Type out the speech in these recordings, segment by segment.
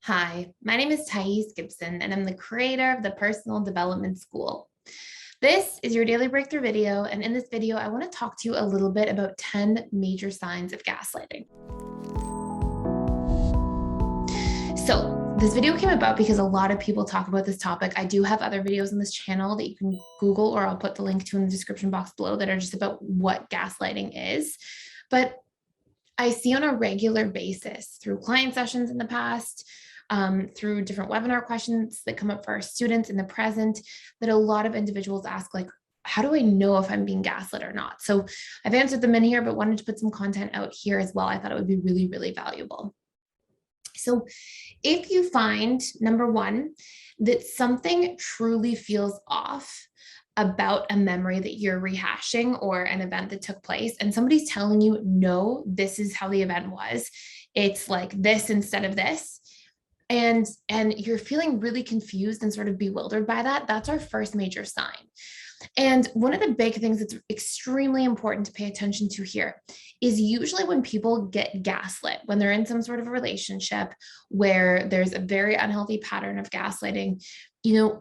Hi, my name is Gibson, and I'm the creator of the Personal Development School. This is your daily breakthrough video, and in this video, I want to talk to you a little bit about 10 major signs of gaslighting. So this video came about because a lot of people talk about this topic. I do have other videos on this channel that you can Google, or I'll put the link to in the description box below, that are just about what gaslighting is. But I see on a regular basis through client sessions in the past, through different webinar questions that come up for our students in the present, that a lot of individuals ask, like, how do I know if I'm being gaslit or not? So I've answered them in here, but wanted to put some content out here as well. I thought it would be really, really valuable. So if you find, number one, that something truly feels off about a memory that you're rehashing or an event that took place, and somebody's telling you, no, this is how the event was, it's like this instead of this, and you're feeling really confused and sort of bewildered by that, that's our first major sign. And one of the big things that's extremely important to pay attention to here is usually when people get gaslit, when they're in some sort of a relationship where there's a very unhealthy pattern of gaslighting,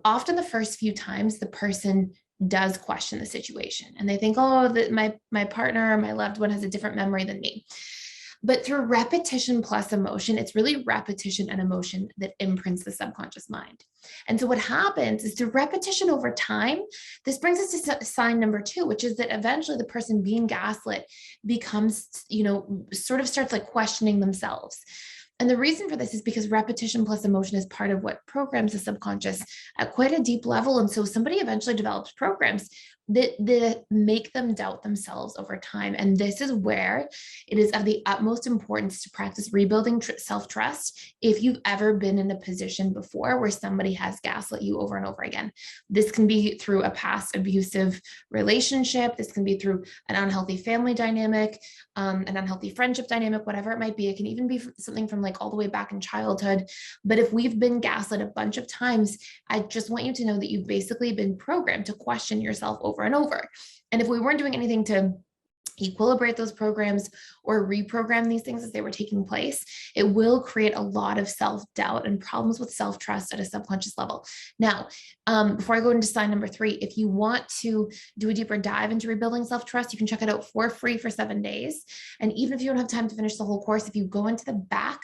often the first few times the person does question the situation and they think, oh, that my partner or my loved one has a different memory than me. But through repetition plus emotion, it's really repetition and emotion that imprints the subconscious mind. And so what happens is, through repetition over time, this brings us to sign number two, which is that eventually the person being gaslit becomes, sort of starts like questioning themselves. And the reason for this is because repetition plus emotion is part of what programs the subconscious at quite a deep level. And so somebody eventually develops programs that make them doubt themselves over time. And this is where it is of the utmost importance to practice rebuilding self-trust if you've ever been in a position before where somebody has gaslit you over and over again. This can be through a past abusive relationship. This can be through an unhealthy family dynamic, an unhealthy friendship dynamic, whatever it might be. It can even be something from like all the way back in childhood. But if we've been gaslit a bunch of times, I just want you to know that you've basically been programmed to question yourself over and over. And if we weren't doing anything to equilibrate those programs or reprogram these things as they were taking place, it will create a lot of self-doubt and problems with self-trust at a subconscious level. Now, before I go into sign number three, if you want to do a deeper dive into rebuilding self-trust, you can check it out for free for 7 days. And even if you don't have time to finish the whole course, if you go into the back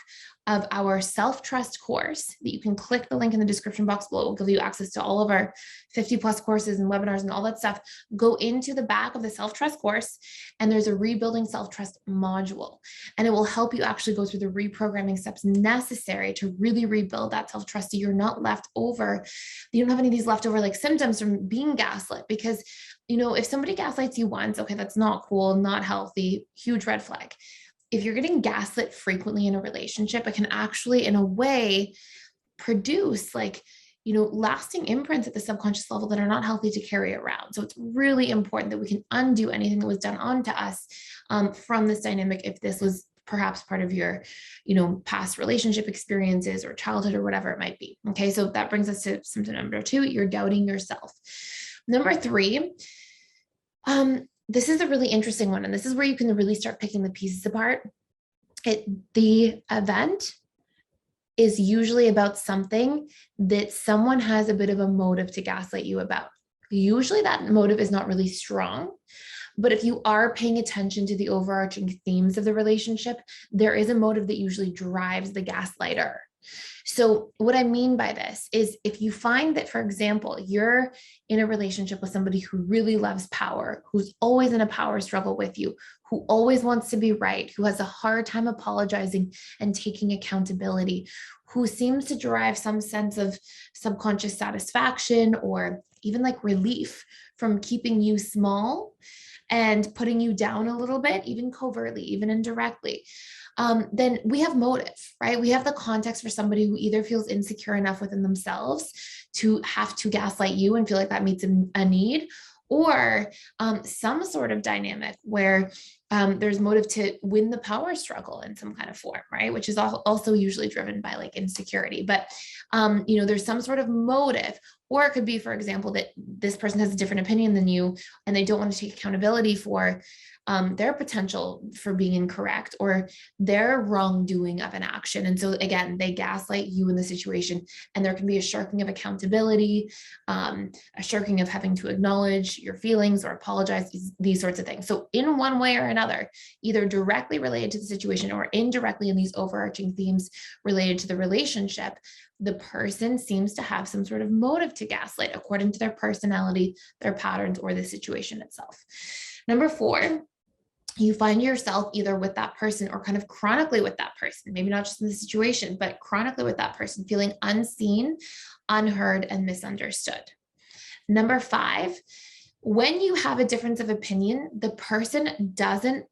of our self-trust course, that you can click the link in the description box below, it will give you access to all of our 50 plus courses and webinars and all that stuff. Go into the back of the self-trust course, and there's a rebuilding self-trust module, and it will help you actually go through the reprogramming steps necessary to really rebuild that self-trust, so you're not left over, you don't have any of these leftover like symptoms from being gaslit. Because if somebody gaslights you once, okay, that's not cool, not healthy, huge red flag. If you're getting gaslit frequently in a relationship, it can actually, in a way, produce lasting imprints at the subconscious level that are not healthy to carry around. So it's really important that we can undo anything that was done onto us from this dynamic, if this was perhaps part of your, past relationship experiences or childhood or whatever it might be. Okay, so that brings us to symptom number two: you're doubting yourself. Number three, this is a really interesting one, and this is where you can really start picking the pieces apart. The event is usually about something that someone has a bit of a motive to gaslight you about. Usually that motive is not really strong, but if you are paying attention to the overarching themes of the relationship, there is a motive that usually drives the gaslighter. So what I mean by this is, if you find that, for example, you're in a relationship with somebody who really loves power, who's always in a power struggle with you, who always wants to be right, who has a hard time apologizing and taking accountability, who seems to derive some sense of subconscious satisfaction or even like relief from keeping you small and putting you down a little bit, even covertly, even indirectly, then we have motive, right? We have the context for somebody who either feels insecure enough within themselves to have to gaslight you and feel like that meets a need, or some sort of dynamic where there's motive to win the power struggle in some kind of form, right? Which is also usually driven by like insecurity. But, there's some sort of motive. Or it could be, for example, that this person has a different opinion than you and they don't want to take accountability for their potential for being incorrect or their wrongdoing of an action. And so again, they gaslight you in the situation, and there can be a shirking of accountability, a shirking of having to acknowledge your feelings or apologize, these sorts of things. So in one way or another, either directly related to the situation or indirectly in these overarching themes related to the relationship, the person seems to have some sort of motive to gaslight according to their personality, their patterns, or the situation itself. Number 4, you find yourself either with that person or kind of chronically with that person, maybe not just in the situation, but chronically with that person, feeling unseen, unheard, and misunderstood. Number 5, when you have a difference of opinion, the person doesn't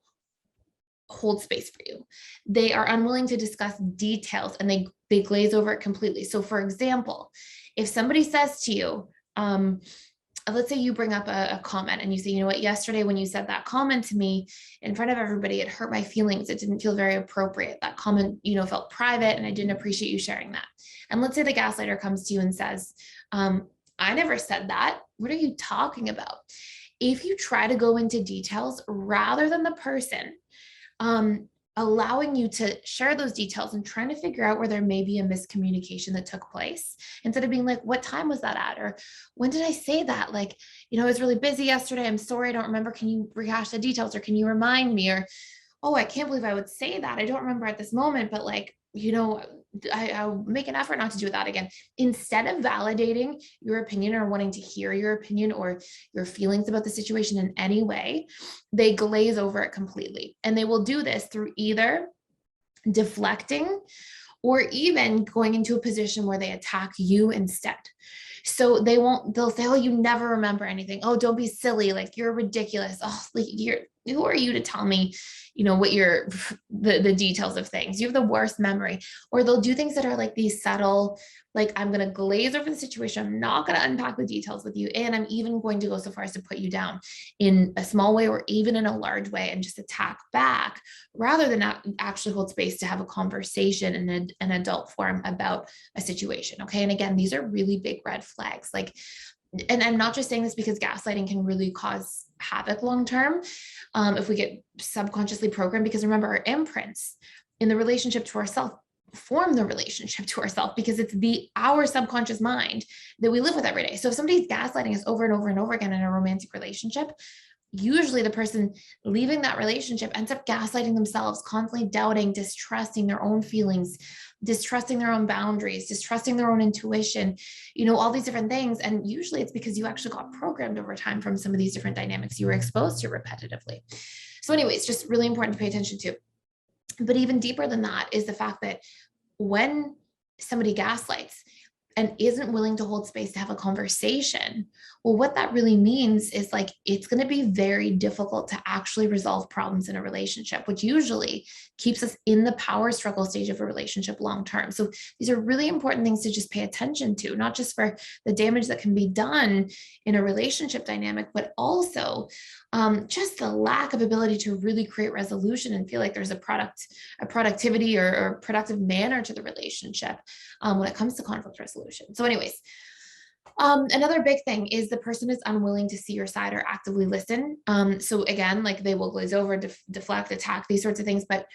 hold space for you. They are unwilling to discuss details, and they glaze over it completely. So for example, if somebody says to you, let's say you bring up a comment and you say, you know what, yesterday when you said that comment to me in front of everybody, it hurt my feelings. It didn't feel very appropriate. That comment, felt private, and I didn't appreciate you sharing that. And let's say the gaslighter comes to you and says, I never said that. What are you talking about? If you try to go into details rather than the person allowing you to share those details and trying to figure out where there may be a miscommunication that took place, instead of being like, what time was that at? Or when did I say that? Like, I was really busy yesterday. I'm sorry, I don't remember. Can you rehash the details, or can you remind me? Or, oh, I can't believe I would say that. I don't remember at this moment, but like, I'll make an effort not to do that again. Instead of validating your opinion or wanting to hear your opinion or your feelings about the situation in any way, they glaze over it completely. And they will do this through either deflecting or even going into a position where they attack you instead. So they'll say, oh, you never remember anything. Oh, don't be silly. Like, you're ridiculous. Oh, like, who are you to tell me, what the details of things? You have the worst memory. Or they'll do things that are like these subtle, like, I'm going to glaze over the situation. I'm not going to unpack the details with you. And I'm even going to go so far as to put you down in a small way or even in a large way and just attack back, rather than actually hold space to have a conversation in an adult forum about a situation. Okay. And again, these are really big red flags. Like, and I'm not just saying this because gaslighting can really cause havoc long-term if we get subconsciously programmed, because remember, our imprints in the relationship to ourselves form the relationship to ourselves, because it's our subconscious mind that we live with every day. So if somebody's gaslighting us over and over and over again in a romantic relationship, usually the person leaving that relationship ends up gaslighting themselves, constantly doubting, distrusting their own feelings, distrusting their own boundaries, distrusting their own intuition, all these different things. And usually it's because you actually got programmed over time from some of these different dynamics you were exposed to repetitively. So anyways, just really important to pay attention to. But even deeper than that is the fact that when somebody gaslights and isn't willing to hold space to have a conversation, well, what that really means is, like, it's going to be very difficult to actually resolve problems in a relationship, which usually keeps us in the power struggle stage of a relationship long-term. So these are really important things to just pay attention to, not just for the damage that can be done in a relationship dynamic, but also just the lack of ability to really create resolution and feel like there's a productivity or productive manner to the relationship when it comes to conflict resolution. So anyways, another big thing is the person is unwilling to see your side or actively listen. So again, like, they will glaze over, deflect, attack, these sorts of things, but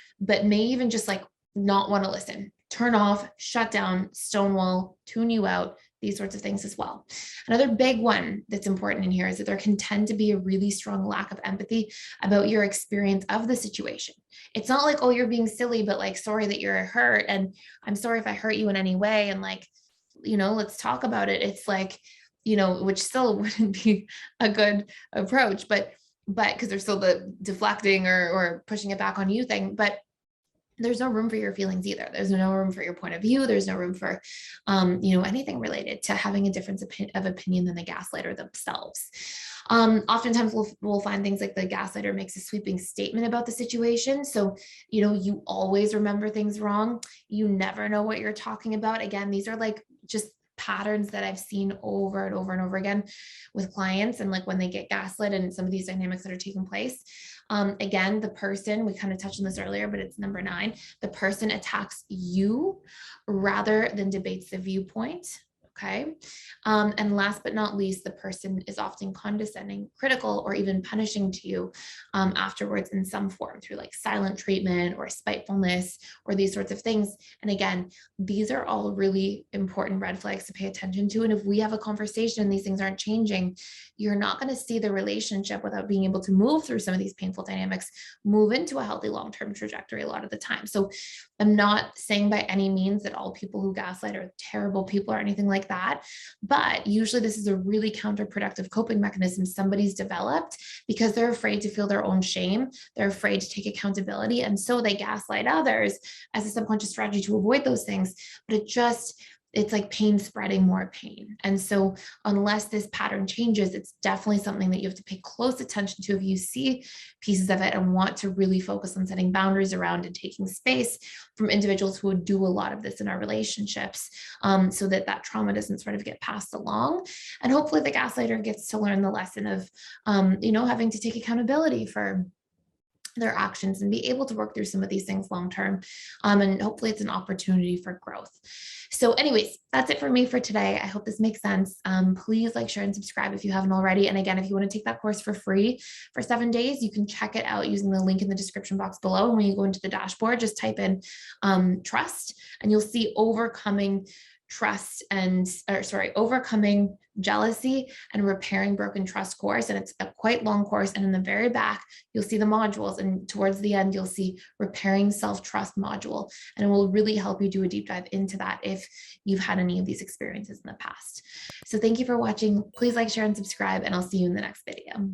may even just like not want to listen, turn off, shut down, stonewall, tune you out, these sorts of things as well. Another big one that's important in here is that there can tend to be a really strong lack of empathy about your experience of the situation. It's not like, oh, you're being silly, but like, sorry that you're hurt, and I'm sorry if I hurt you in any way, and like, let's talk about it. It's like, which still wouldn't be a good approach, but because there's still the deflecting or pushing it back on you thing, but there's no room for your feelings either. There's no room for your point of view. There's no room for, anything related to having a difference of opinion than the gaslighter themselves. Oftentimes we'll find things like the gaslighter makes a sweeping statement about the situation. So, you always remember things wrong. You never know what you're talking about. Again, these are like just patterns that I've seen over and over and over again with clients, and like when they get gaslit and some of these dynamics that are taking place. Again, the person, we kind of touched on this earlier, but it's number 9, the person attacks you rather than debates the viewpoint. Okay. And last but not least, the person is often condescending, critical, or even punishing to you afterwards in some form through like silent treatment or spitefulness or these sorts of things. And again, these are all really important red flags to pay attention to. And if we have a conversation and these things aren't changing, you're not going to see the relationship without being able to move through some of these painful dynamics, move into a healthy long-term trajectory a lot of the time. So I'm not saying by any means that all people who gaslight are terrible people or anything like that, but usually this is a really counterproductive coping mechanism somebody's developed because they're afraid to feel their own shame. They're afraid to take accountability. And so they gaslight others as a subconscious strategy to avoid those things. But it's like pain spreading more pain. And so unless this pattern changes, it's definitely something that you have to pay close attention to if you see pieces of it and want to really focus on setting boundaries around and taking space from individuals who would do a lot of this in our relationships, so that that trauma doesn't sort of get passed along. And hopefully the gaslighter gets to learn the lesson of, having to take accountability for their actions and be able to work through some of these things long term. And hopefully it's an opportunity for growth. So anyways, that's it for me for today. I hope this makes sense. Please like, share, and subscribe if you haven't already. And again, if you want to take that course for free for 7 days, you can check it out using the link in the description box below. And when you go into the dashboard, just type in trust and you'll see overcoming jealousy and repairing broken trust course. And it's a quite long course. And in the very back, you'll see the modules. And towards the end, you'll see repairing self-trust module. And it will really help you do a deep dive into that if you've had any of these experiences in the past. So thank you for watching. Please like, share, and subscribe, and I'll see you in the next video.